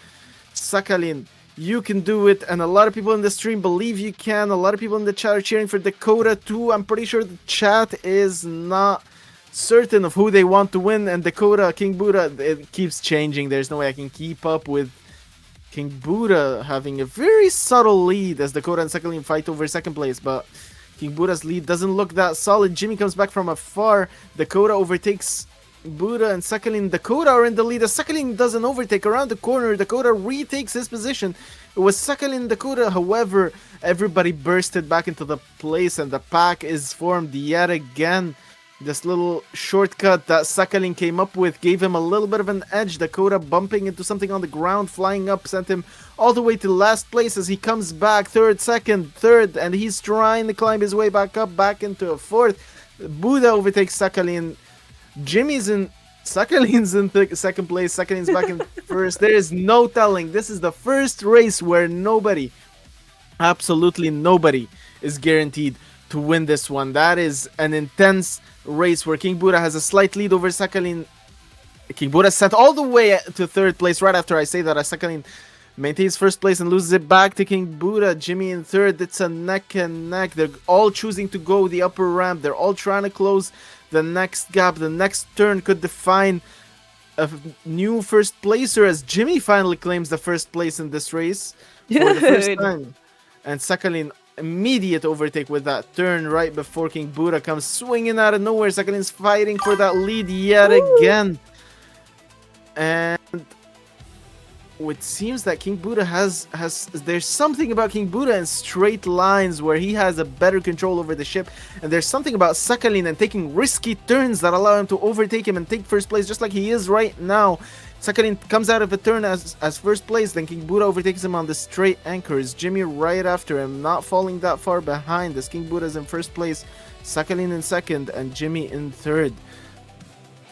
Sakhalin, you can do it, and a lot of people in the stream believe you can. A lot of people in the chat are cheering for Dakota too. I'm pretty sure the chat is not certain of who they want to win, and Dakota, King Buddha, it keeps changing. There's no way I can keep up with King Buddha having a very subtle lead as Dakota and Sakhalin fight over second place, but King Buddha's lead doesn't look that solid. Jimmy comes back from afar. Dakota overtakes Buddha and Sakhalin. Dakota are in the lead as Sakhalin doesn't overtake around the corner. Dakota retakes his position. It was Sakhalin and Dakota. However, everybody bursted back into the place and the pack is formed yet again. This little shortcut that Sakhalin came up with gave him a little bit of an edge. Dakota bumping into something on the ground, flying up, sent him all the way to last place as he comes back. Third, and he's trying to climb his way back up, back into a fourth. Buddha overtakes Sakhalin. Sakhalin's in second place. Sakhalin's back in first. There is no telling. This is the first race where nobody, absolutely nobody, is guaranteed to win this one. That is an intense race where King Buddha has a slight lead over Sakhalin. King Buddha sent all the way to third place right after I say that. Sakhalin maintains first place and loses it back to King Buddha. Jimmy in third. It's a neck and neck. They're all choosing to go the upper ramp. They're all trying to close the next gap. The next turn could define a new first placer as Jimmy finally claims the first place in this race for the first time. And Sakhalin immediate overtake with that turn right before King Buddha comes swinging out of nowhere. Sakhalin's fighting for that lead yet again. And it seems that King Buddha has there's something about King Buddha in straight lines where he has a better control over the ship, and there's something about Sakhalin and taking risky turns that allow him to overtake him and take first place just like he is right now. Sakhalin comes out of a turn as first place, then King Buddha overtakes him on the straight anchors. Jimmy right after him, not falling that far behind as King Buddha is in first place, Sakhalin in second, and Jimmy in third.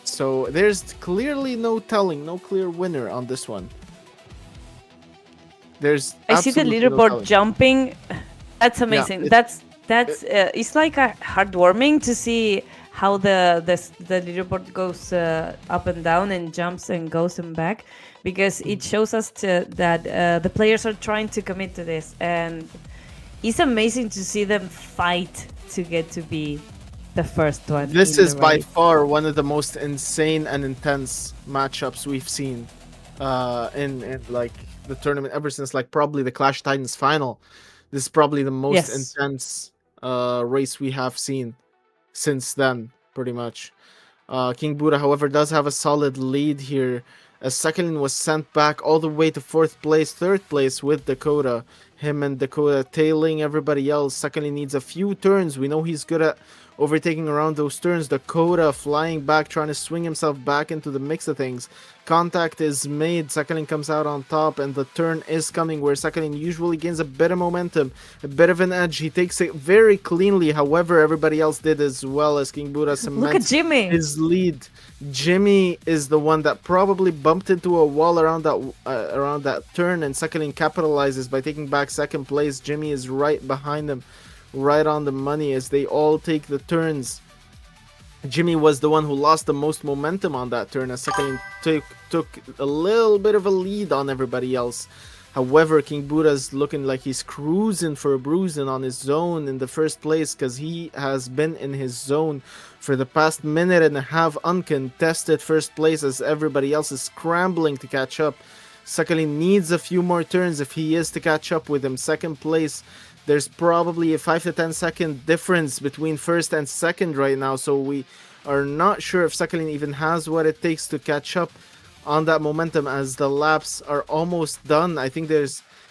So there's clearly no telling, no clear winner on this one. I see the leaderboard jumping. That's amazing. Yeah, it's like heartwarming to see how the leaderboard goes up and down and jumps and goes and back, because it shows us that the players are trying to commit to this, and it's amazing to see them fight to get to be the first one. This is by far one of the most insane and intense matchups we've seen in like the tournament ever since like probably the Clash Titans final. This is probably the most intense race we have seen since then, pretty much. King Buddha, however, does have a solid lead here as Sakhalin was sent back all the way to third place with Dakota. Him and Dakota tailing everybody else. Sakhalin needs a few turns. We know he's good at overtaking around those turns. Dakota flying back, trying to swing himself back into the mix of things. Contact is made. Sakhalin comes out on top, and the turn is coming where Sakhalin usually gains a bit of momentum, a bit of an edge. He takes it very cleanly. However, everybody else did as well as King Buddha cements his lead. Jimmy is the one that probably bumped into a wall around that turn, and Sakhalin capitalizes by taking back second place. Jimmy is right behind him, right on the money as they all take the turns. Jimmy was the one who lost the most momentum on that turn as Sakhalin took a little bit of a lead on everybody else. However, King Buddha's looking like he's cruising for a bruising on his zone in the first place, because he has been in his zone for the past minute and a half, uncontested first place as everybody else is scrambling to catch up. Sakhalin needs a few more turns if he is to catch up with him. Second place, there's probably a 5 to 10 second difference between first and second right now, so we are not sure if Sakhalin even has what it takes to catch up on that momentum as the laps are almost done. I think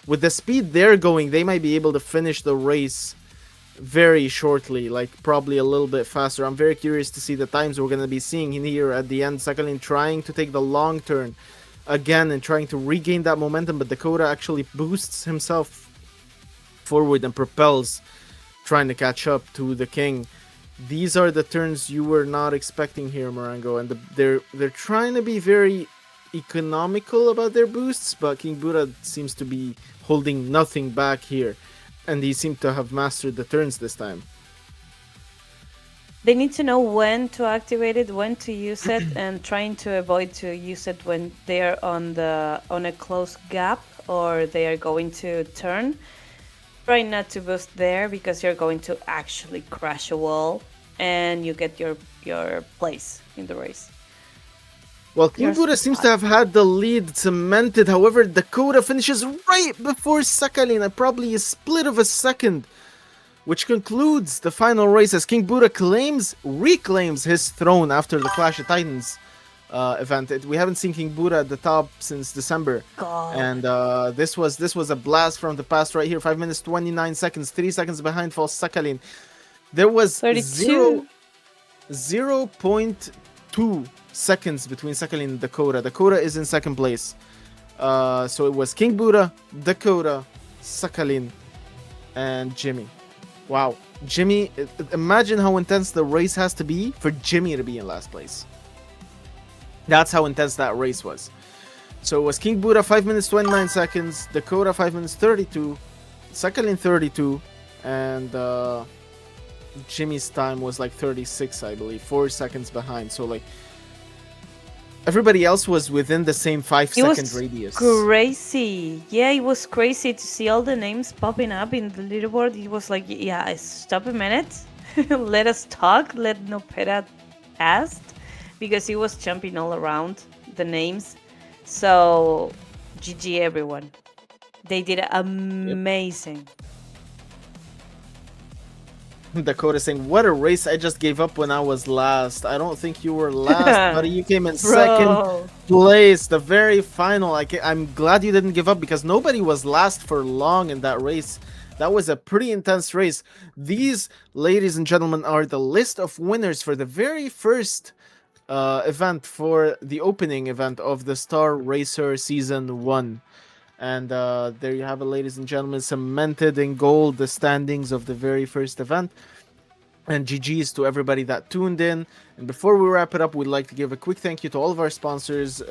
with the speed they're going, they might be able to finish the race very shortly, like probably a little bit faster. I'm very curious to see the times we're going to be seeing in here at the end. Sakhalin trying to take the long turn again and trying to regain that momentum, but Dakota actually boosts himself forward and propels, trying to catch up to the King. These are the turns you were not expecting here, Morango, and they're trying to be very economical about their boosts, but King Buddha seems to be holding nothing back here, and he seemed to have mastered the turns this time. They need to know when to activate it, when to use it, and trying to avoid to use it when they are on a close gap or they are going to turn. Try not to boost there because you're going to actually crash a wall and you get your place in the race. Well, King Buddha seems to have had the lead cemented. However, Dakota finishes right before Sakhalin, probably a split of a second, which concludes the final race as King Buddha reclaims his throne after the Clash of Titans event. We haven't seen King Buddha at the top since December. God. And this was a blast from the past right here. 5 minutes 29 seconds, 3 seconds behind falls Sakhalin. There was 0.2 seconds between Sakhalin and Dakota. Dakota is in second place. So it was King Buddha, Dakota, Sakhalin, and Jimmy. Wow. Jimmy, imagine how intense the race has to be for Jimmy to be in last place. That's how intense that race was. So it was King Buddha 5 minutes 29 seconds, Dakota 5 minutes 32, Sakhalin 32, and Jimmy's time was like 36, I believe, 4 seconds behind. So like everybody else was within the same 5-second radius. Crazy. Yeah, it was crazy to see all the names popping up in the leaderboard. It was like, yeah, stop a minute. Let us talk. Let Nopera ask. Because he was jumping all around the names. So, GG everyone. They did amazing. Dakota saying, what a race, I just gave up when I was last. I don't think you were last, buddy. You came in second place, the very final. I'm glad you didn't give up because nobody was last for long in that race. That was a pretty intense race. These, ladies and gentlemen, are the list of winners for the very first event, for the opening event of the Star Racer Season 1. And there you have it, ladies and gentlemen, cemented in gold the standings of the very first event. And GG's to everybody that tuned in. And before we wrap it up, we'd like to give a quick thank you to all of our sponsors,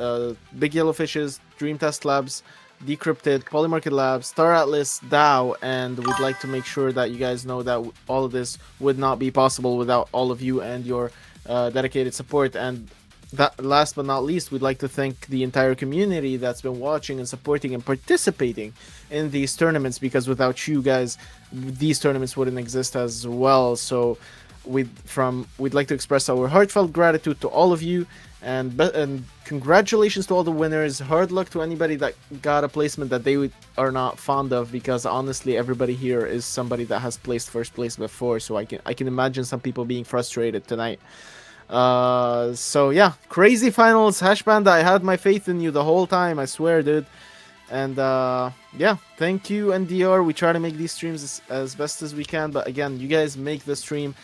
Big Yellow Fishes, Dream Test Labs, Decrypted, Polymarket Labs, Star Atlas, DAO, and we'd like to make sure that you guys know that all of this would not be possible without all of you and your dedicated support. And that, last but not least, we'd like to thank the entire community that's been watching and supporting and participating in these tournaments, because without you guys, these tournaments wouldn't exist as well. So we'd like to express our heartfelt gratitude to all of you, and congratulations to all the winners. Hard luck to anybody that got a placement that they are not fond of, because honestly everybody here is somebody that has placed first place before, so I can imagine some people being frustrated tonight. So yeah, crazy finals. Hash Panda, I had my faith in you the whole time, I swear, dude. And yeah, thank you, NDR. We try to make these streams as best as we can, but again, you guys make the stream.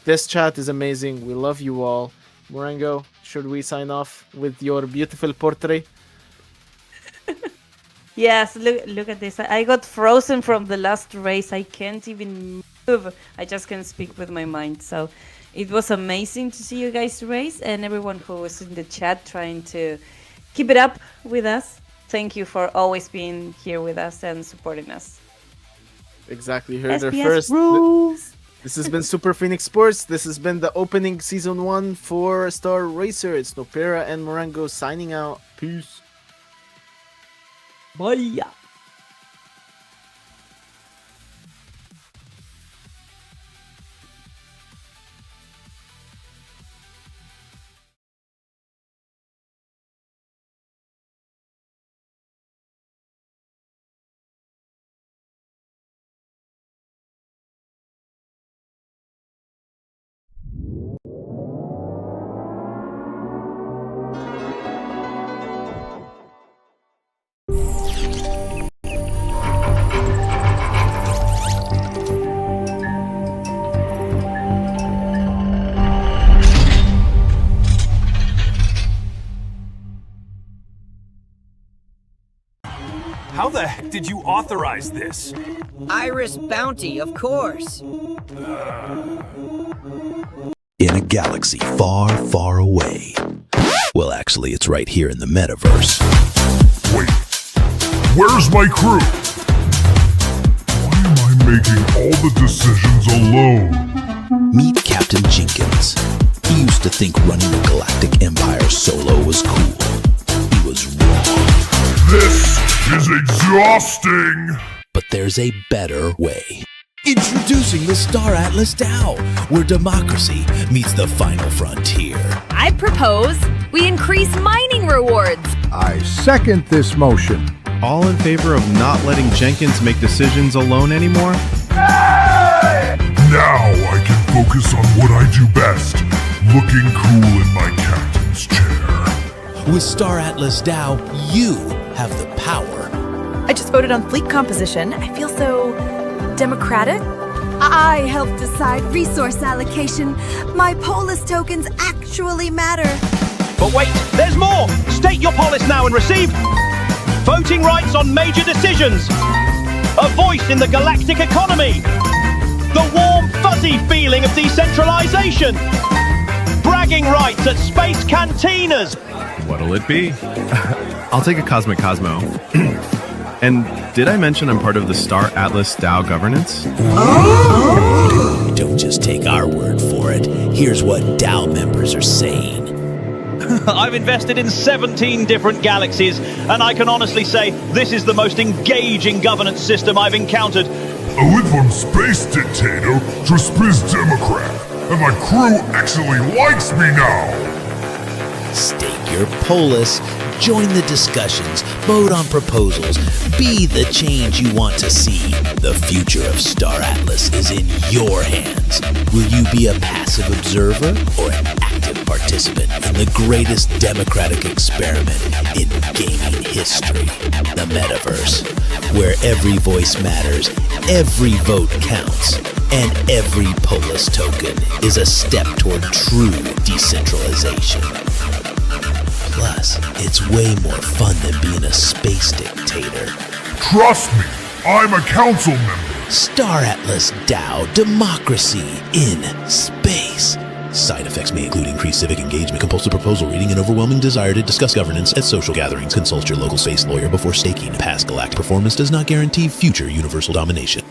This chat is amazing. We love you all. Morango, should we sign off with your beautiful portrait? Yes, look at this. I got frozen from the last race. I can't even move. I just can't speak with my mind. So it was amazing to see you guys race, and everyone who was in the chat trying to keep it up with us. Thank you for always being here with us and supporting us. Exactly. You heard SPS their first. rules. This has been Super Phoenix Sports. This has been the opening Season 1 for Star Racer. It's Nopera and Morango signing out. Peace. Bye. How the heck did you authorize this? Iris Bounty, of course. In a galaxy far, far away. Well, actually, it's right here in the metaverse. Wait, where's my crew? Why am I making all the decisions alone? Meet Captain Jenkins. He used to think running a galactic empire solo was cool. He was wrong. This is exhausting! But there's a better way. Introducing the Star Atlas DAO, where democracy meets the final frontier. I propose we increase mining rewards. I second this motion. All in favor of not letting Jenkins make decisions alone anymore? Now I can focus on what I do best, looking cool in my captain's chair. With Star Atlas DAO, you have the power. I just voted on fleet composition. I feel so democratic. I help decide resource allocation. My polis tokens actually matter. But wait, there's more! State your polis now and receive voting rights on major decisions, a voice in the galactic economy, the warm, fuzzy feeling of decentralization, bragging rights at space cantinas. What'll it be? I'll take a Cosmic Cosmo. And did I mention I'm part of the Star Atlas DAO governance? Don't just take our word for it. Here's what DAO members are saying. I've invested in 17 different galaxies, and I can honestly say this is the most engaging governance system I've encountered. I went from space dictator to space democrat, and my crew actually likes me now. Stake your polis, join the discussions, vote on proposals, be the change you want to see. The future of Star Atlas is in your hands. Will you be a passive observer or an active participant in the greatest democratic experiment in gaming history, the metaverse, where every voice matters, every vote counts, and every polis token is a step toward true decentralization. Plus, it's way more fun than being a space dictator. Trust me, I'm a council member. Star Atlas DAO Democracy in Space. Side effects may include increased civic engagement, compulsive proposal reading, and overwhelming desire to discuss governance at social gatherings. Consult your local space lawyer before staking. Past galactic performance does not guarantee future universal domination.